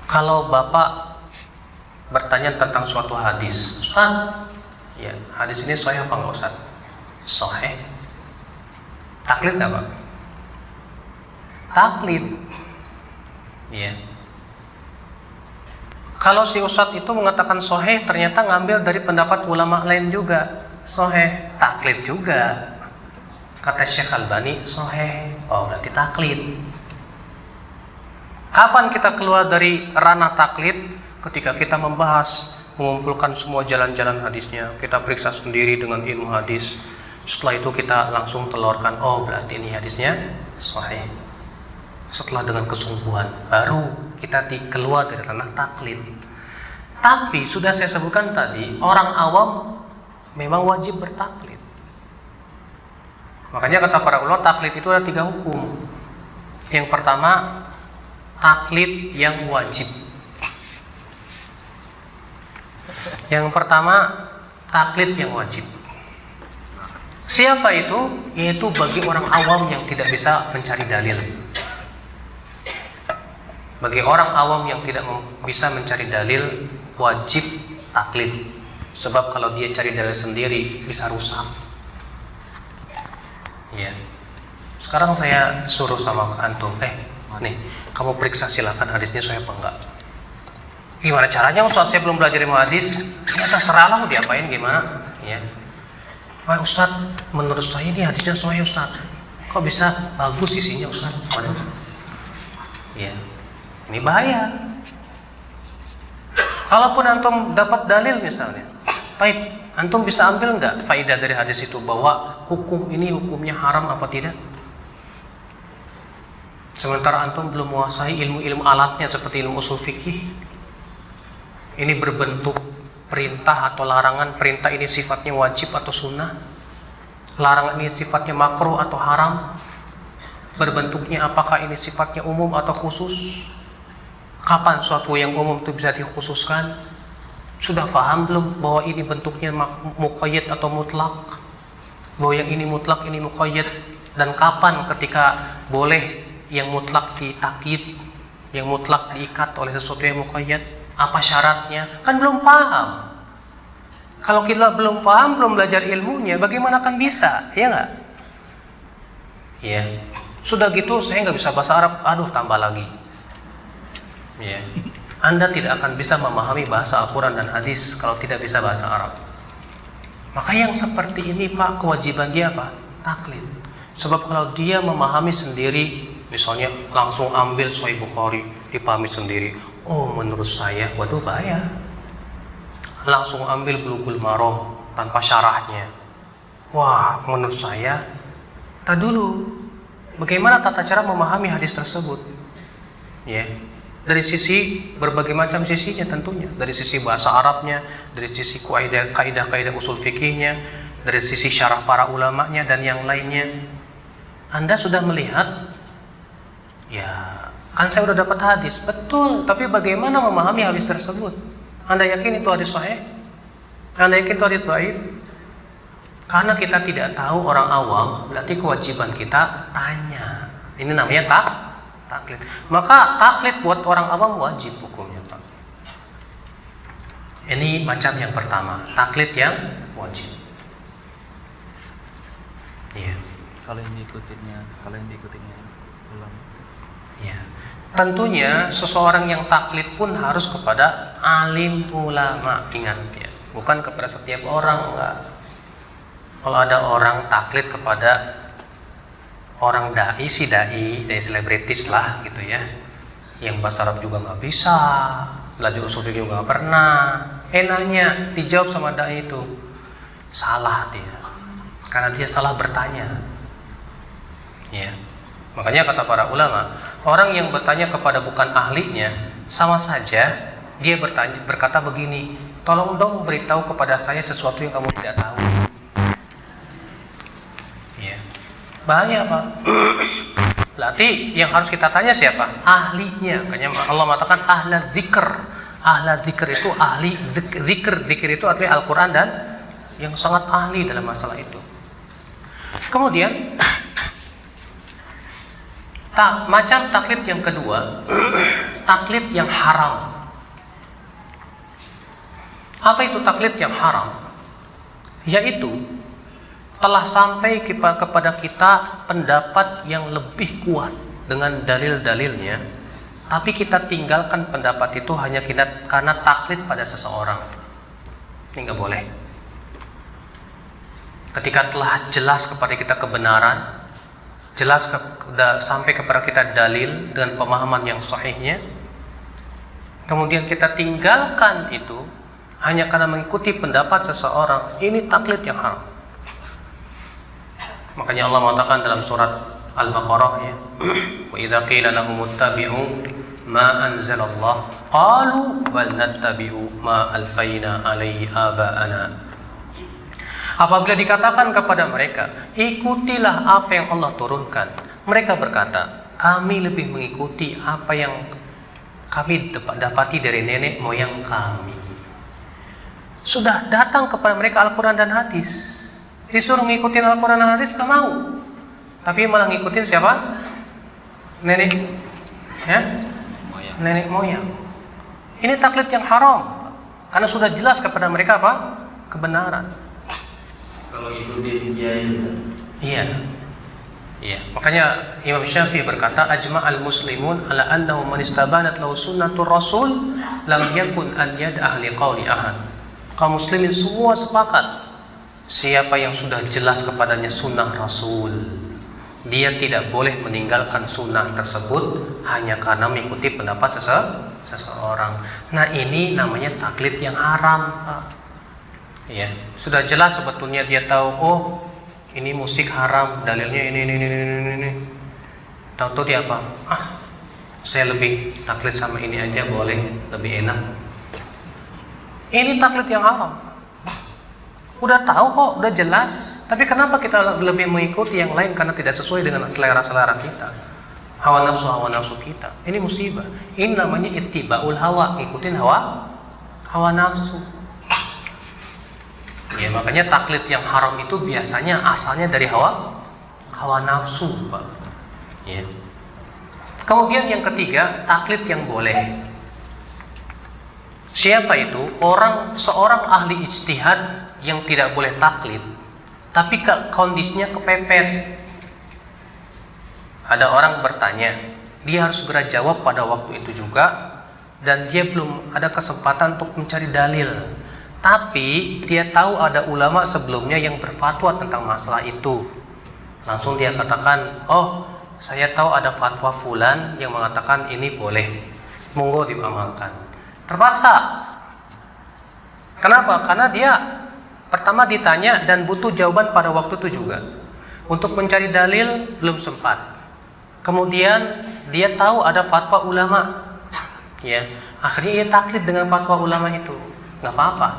Kalau Bapak bertanya tentang suatu hadis, Ustaz, ya, hadis ini sahih apa enggak Ustaz? Sahih. Taklid enggak, Pak? Taklid. Ya. Kalau si Ustaz itu mengatakan sahih, ternyata ngambil dari pendapat ulama lain juga. Sahih, taklid juga. Kata Syekh Albani, sahih. Oh, berarti taklid. Kapan kita keluar dari ranah taklid? Ketika kita membahas, mengumpulkan semua jalan-jalan hadisnya, kita periksa sendiri dengan ilmu hadis. Setelah itu kita langsung telurkan, oh berarti ini hadisnya sahih. Setelah dengan kesungguhan, baru kita keluar dari ranah taklid. Tapi sudah saya sebutkan tadi, orang awam memang wajib bertaklid. Makanya kata para ulama, taklid itu ada 3 hukum. Yang pertama, taklid yang wajib. Yang pertama, taklid yang wajib. Siapa itu? Yaitu bagi orang awam yang tidak bisa mencari dalil. Bagi orang awam yang tidak bisa mencari dalil, wajib taklid. Sebab kalau dia cari dalil sendiri bisa rusak. Ya. Sekarang saya suruh sama antum, nih, kamu periksa silakan hadisnya saya apa enggak. Gimana caranya Ustaz? Saya belum belajar ilmu hadis. Ya terserah lah mau diapain gimana. Ya. Wah Ustaz, menurut saya ini hadisnya sahih Ustaz. Kok bisa bagus isinya Ustaz? Ya. Ini bahaya. Kalaupun antum dapat dalil misalnya, baik, antum bisa ambil enggak faedah dari hadis itu bahwa hukum ini hukumnya haram apa tidak? Sementara antum belum menguasai ilmu-ilmu alatnya seperti ilmu usul fikih. Ini berbentuk perintah atau larangan. Perintah ini sifatnya wajib atau sunnah. Larangan ini sifatnya makruh atau haram. Berbentuknya apakah ini sifatnya umum atau khusus? Kapan suatu yang umum itu bisa dikhususkan? Sudah paham belum bahwa ini bentuknya muqayyad atau mutlak? Bahwa yang ini mutlak, ini muqayyad. Dan kapan ketika boleh yang mutlak ditakyid, yang mutlak diikat oleh sesuatu yang muqayyad? Apa syaratnya? Kan belum paham. Kalau kita belum paham, belum belajar ilmunya, bagaimana akan bisa? Ya nggak? Ya. Sudah gitu saya nggak bisa bahasa Arab, aduh tambah lagi. Ya. Anda tidak akan bisa memahami bahasa Al-Quran dan hadis kalau tidak bisa bahasa Arab. Maka yang seperti ini Pak, kewajiban dia apa? Taklid. Sebab kalau dia memahami sendiri, misalnya langsung ambil Sahih Bukhari, dipahami sendiri. Oh menurut saya, waduh bahaya. Langsung ambil Bulughul Maram tanpa syarahnya. Wah menurut saya, tak dulu. Bagaimana tata cara memahami hadis tersebut? Ya. Dari sisi berbagai macam sisinya tentunya, dari sisi bahasa Arabnya, dari sisi kaidah-kaidah usul fikihnya, dari sisi syarah para ulamanya dan yang lainnya. Anda sudah melihat, ya kan saya udah dapat hadis, betul, tapi bagaimana memahami hadis tersebut? Anda yakin itu hadis sahih? Anda yakin itu hadis dhaif? Karena kita tidak tahu orang awam, berarti kewajiban kita tanya. Ini namanya taklid. Maka taklid buat orang awam wajib hukumnya, Pak. Ini macam yang pertama, taklid yang wajib. Iya. Kalau yang diikutinya ulama. Iya. Tentunya seseorang yang taklid pun harus kepada alim ulama, ingat ya. Bukan kepada setiap orang, enggak. Kalau ada orang taklid kepada orang dai selebritis lah gitu ya, yang bahasa Arab juga nggak bisa, belajar usul fikih juga nggak pernah, enaknya dijawab sama dai itu salah dia, karena dia salah bertanya. Ya, makanya kata para ulama, orang yang bertanya kepada bukan ahlinya sama saja dia berkata begini, tolong dong beritahu kepada saya sesuatu yang kamu tidak tahu. Bahaya Pak. Berarti yang harus kita tanya siapa? Ahlinya. Makanya Allah mengatakan ahla dzikr. Ahla dzikr itu ahli dzikr. Dzikr itu artinya Al-Quran dan yang sangat ahli dalam masalah itu. Kemudian macam taklid yang kedua taklid yang haram. Apa itu taklid yang haram? Yaitu telah sampai kepada kita pendapat yang lebih kuat dengan dalil-dalilnya, tapi kita tinggalkan pendapat itu hanya karena taklid pada seseorang. Ini nggak boleh. Ketika telah jelas kepada kita kebenaran, jelas sampai kepada kita dalil dengan pemahaman yang sahihnya, kemudian kita tinggalkan itu hanya karena mengikuti pendapat seseorang, ini taklid yang haram. Makanya Allah mengatakan dalam surat Al-Baqarah, ya, wa idza qila lahum ittabi'u ma anzalallah qalu bal nattabi'u ma alfayna alaihi aba'ana. Apabila dikatakan kepada mereka, ikutilah apa yang Allah turunkan, mereka berkata, kami lebih mengikuti apa yang kami dapati dari nenek moyang kami. Sudah datang kepada mereka Al-Quran dan hadis, disuruh ngikutin Al-Quran dan hadis, gak mau, tapi malah ngikutin siapa? Nenek, ya? Nenek moyang. Ini taklid yang haram, karena sudah jelas kepada mereka apa? Kebenaran. Kalau ikutin kiai, Iya. Iya. Makanya Imam Syafi'i berkata, ajma'al muslimun ala annahu man istabanat lahu sunnatur rasul lam yakun an yad'ah liqauli ahad. Kaum muslimin semua sepakat, siapa yang sudah jelas kepadanya sunnah rasul, dia tidak boleh meninggalkan sunnah tersebut hanya karena mengikuti pendapat seseorang. Nah, ini namanya taklid yang haram, Pak. Ya, sudah jelas sebetulnya dia tahu, oh ini musik haram, dalilnya ini. Tahu dia apa? Saya lebih taklid sama ini aja boleh, lebih enak. Ini taklid yang haram. Udah tahu kok, udah jelas, tapi kenapa kita lebih mengikuti yang lain karena tidak sesuai dengan selera kita, hawa nafsu kita? Ini musibah. Ini namanya ittiba'ul hawa, ikutin hawa nafsu. Ya, makanya taklid yang haram itu biasanya asalnya dari hawa nafsu, Pak. Ya. Kemudian yang ketiga, taklid yang boleh. Siapa itu? Seorang ahli ijtihad yang tidak boleh taklid, tapi kondisinya kepepet. Ada orang bertanya, dia harus segera jawab pada waktu itu juga, dan dia belum ada kesempatan untuk mencari dalil. Tapi dia tahu ada ulama sebelumnya yang berfatwa tentang masalah itu. Langsung dia katakan, oh saya tahu ada fatwa fulan yang mengatakan ini boleh, monggo diamalkan. Terpaksa. Kenapa? Karena dia pertama ditanya dan butuh jawaban pada waktu itu juga. Untuk mencari dalil belum sempat. Kemudian dia tahu ada fatwa ulama, ya. Akhirnya ia taklid dengan fatwa ulama itu. Nggak apa-apa,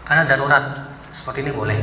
karena darurat seperti ini boleh.